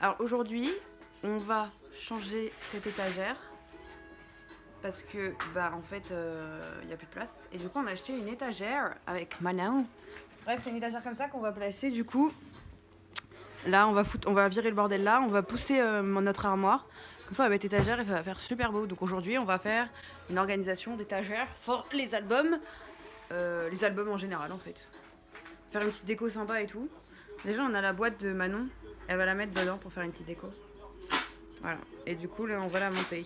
Alors aujourd'hui, on va changer cette étagère parce que en fait il n'y a plus de place et du coup on a acheté une étagère avec Manon. Bref, c'est une étagère comme ça qu'on va placer du coup. Là on va virer le bordel là, on va pousser notre armoire. Comme ça on va mettre l'étagère et ça va faire super beau. Donc aujourd'hui on va faire une organisation d'étagères pour les albums en général en fait. Faire une petite déco sympa et tout. Déjà on a la boîte de Manon, elle va la mettre dedans pour faire une petite déco. Voilà, et du coup là on va la monter.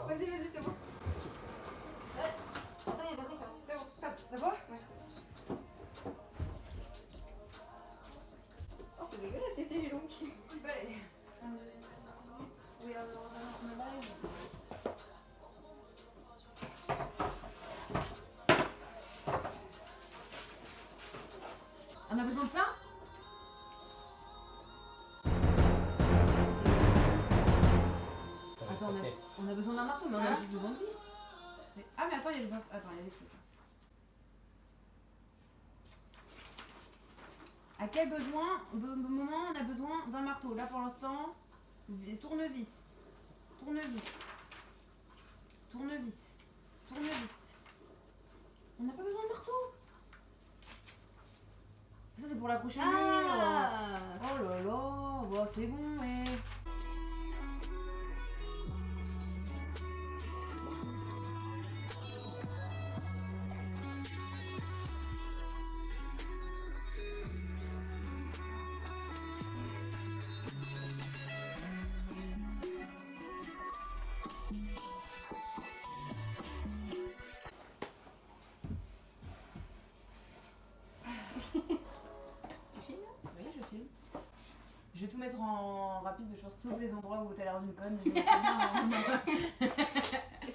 Vas-y, c'est bon. Attends, il y a des trucs là. C'est bon, stop. Ça va? Ouais. Oh, c'est dégueulasse, c'est long. On a besoin de ça? Attends, on a besoin d'un marteau, mais on a juste besoin de vis. Ah mais attends, il y a des trucs là. À quel moment on a besoin d'un marteau? Là pour l'instant, tournevis. On n'a pas besoin de marteau. Ça c'est pour l'accrocher au mur. Oh là là, bah, c'est bon, mais... Oui, je filme. Je vais tout mettre en rapide, je pense, sauf les endroits où t'as l'air d'une conne. C'est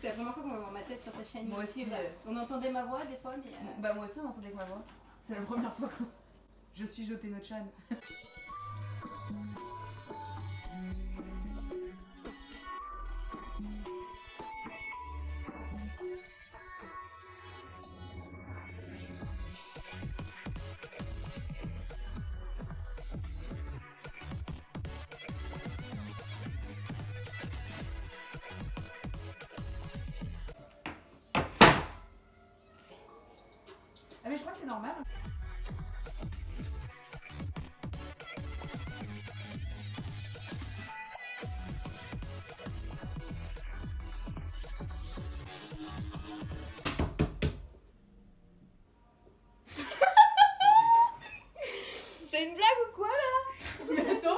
la première fois qu'on va voir ma tête sur ta chaîne. Moi aussi, On entendait ma voix des fois, mais. Bah, moi aussi, on entendait que ma voix. C'est la première fois que je suis jeté notre chaîne. Ah mais je crois que c'est normal. C'est une blague ou quoi là? Mais attends.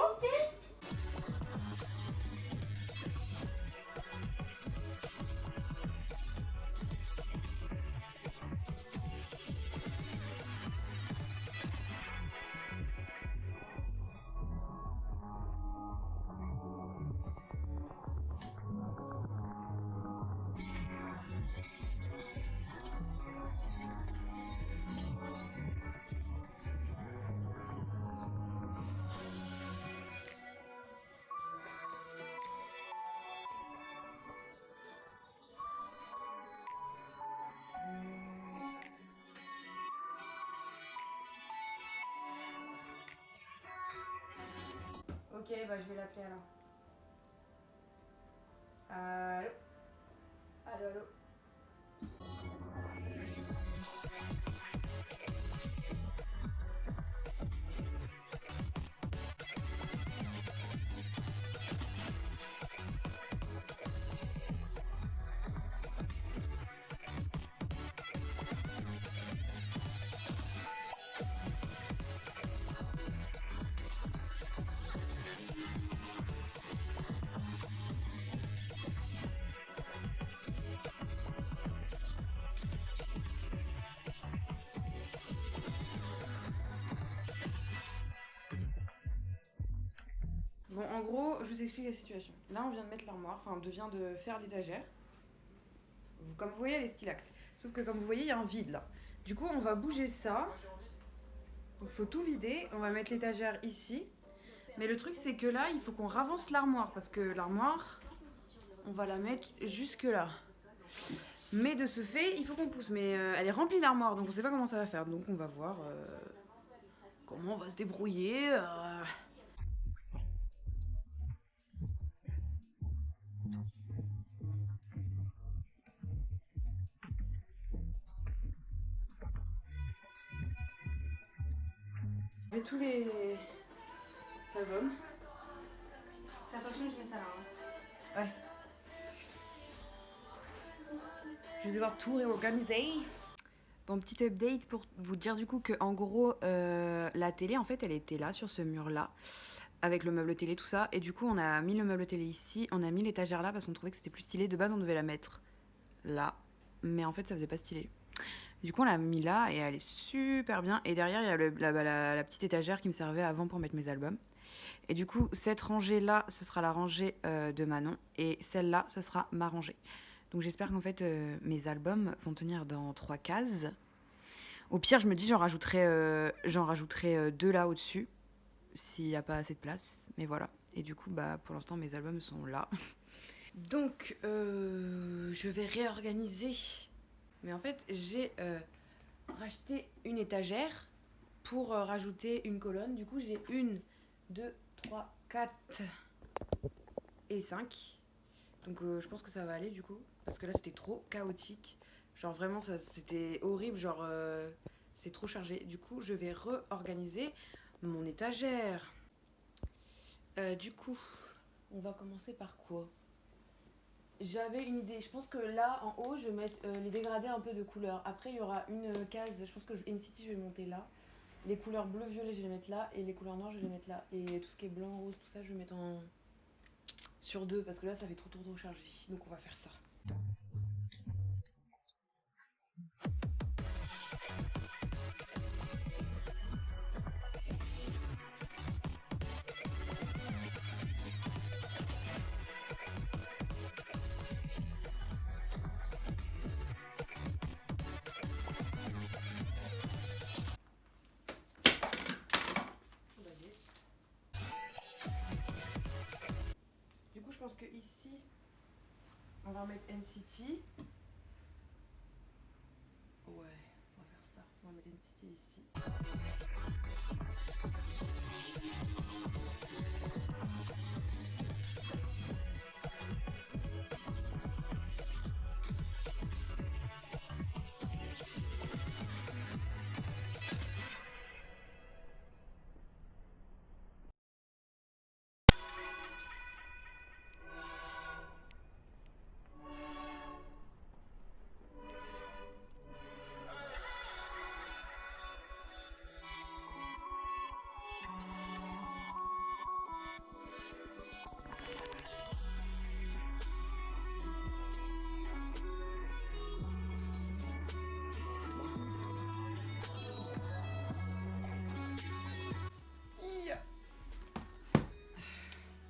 Ok, bah je vais l'appeler alors. Allô? Allô? Bon, en gros, je vous explique la situation. Là, on vient de mettre l'armoire, enfin, on vient de faire l'étagère. Comme vous voyez, elle est stylax. Sauf que, comme vous voyez, il y a un vide là. Du coup, on va bouger ça. Donc, il faut tout vider. On va mettre l'étagère ici. Mais le truc, c'est que là, il faut qu'on ravance l'armoire. Parce que l'armoire, on va la mettre jusque là. Mais de ce fait, il faut qu'on pousse. Mais elle est remplie d'armoire, donc on sait pas comment ça va faire. Donc on va voir comment on va se débrouiller. Je mets tous les albums. Fais attention, je mets ça là. Hein. Ouais. Je vais devoir tout réorganiser. Bon, petit update pour vous dire du coup que en gros, la télé, en fait, elle était là, sur ce mur-là, avec le meuble télé, tout ça. Et du coup, on a mis le meuble télé ici, on a mis l'étagère là parce qu'on trouvait que c'était plus stylé. De base, on devait la mettre là, mais en fait, ça faisait pas stylé. Du coup, on l'a mis là et elle est super bien. Et derrière, il y a la petite étagère qui me servait avant pour mettre mes albums. Et du coup, cette rangée-là, ce sera la rangée de Manon. Et celle-là, ce sera ma rangée. Donc j'espère qu'en fait, mes albums vont tenir dans 3 cases. Au pire, je me dis, j'en rajouterai 2 là au-dessus, s'il n'y a pas assez de place. Mais voilà. Et du coup, bah, pour l'instant, mes albums sont là. Donc, je vais réorganiser. Mais en fait, j'ai racheté une étagère pour rajouter une colonne. Du coup, j'ai 1, 2, 3, 4 et 5. Donc je pense que ça va aller du coup. Parce que là, c'était trop chaotique. Genre vraiment, c'était horrible. Genre, c'est trop chargé. Du coup, je vais réorganiser mon étagère. Du coup, on va commencer par quoi ? J'avais une idée. Je pense que là, en haut, je vais mettre les dégradés un peu de couleur. Après, il y aura une case. Je pense que NCT, je vais monter là. Les couleurs bleu-violet, je vais les mettre là. Et les couleurs noires, je vais les mettre là. Et tout ce qui est blanc, rose, tout ça, je vais mettre sur 2. Parce que là, ça fait trop chargé. Donc, on va faire ça. Je pense que ici, on va mettre NCT. Ouais, on va faire ça. On va mettre NCT ici.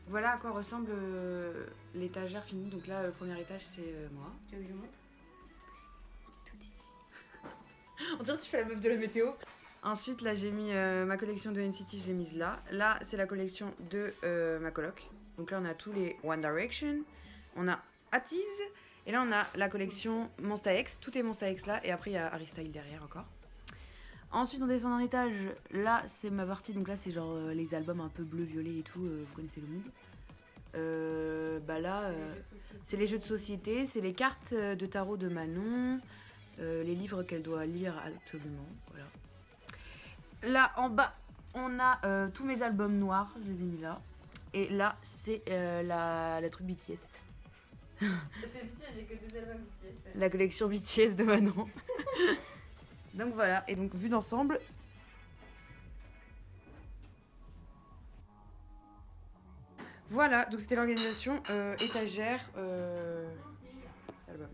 Voilà à quoi ressemble l'étagère finie. Donc là, le premier étage, c'est moi. Tu veux que je montre ? Tout ici. On dirait que tu fais la meuf de la météo. Ensuite, là, j'ai mis ma collection de NCT, je l'ai mise là. Là, c'est la collection de ma coloc. Donc là, on a tous les One Direction. On a Atiz. Et là, on a la collection Monsta X. Tout est Monsta X là. Et après, il y a Harry Styles derrière encore. Ensuite, on descend d'un étage. Là, c'est ma partie. Donc là, c'est genre les albums un peu bleu-violet et tout. Vous connaissez le mood. Bah là, c'est les jeux de société. C'est les cartes de tarot de Manon. Les livres qu'elle doit lire absolument. Voilà. Là, en bas, on a tous mes albums noirs. Je les ai mis là. Et là, c'est la truc BTS. Ça fait BTS, j'ai que 2 albums BTS. La collection BTS de Manon. Donc voilà, et donc vu d'ensemble. Voilà, donc c'était l'organisation étagère album.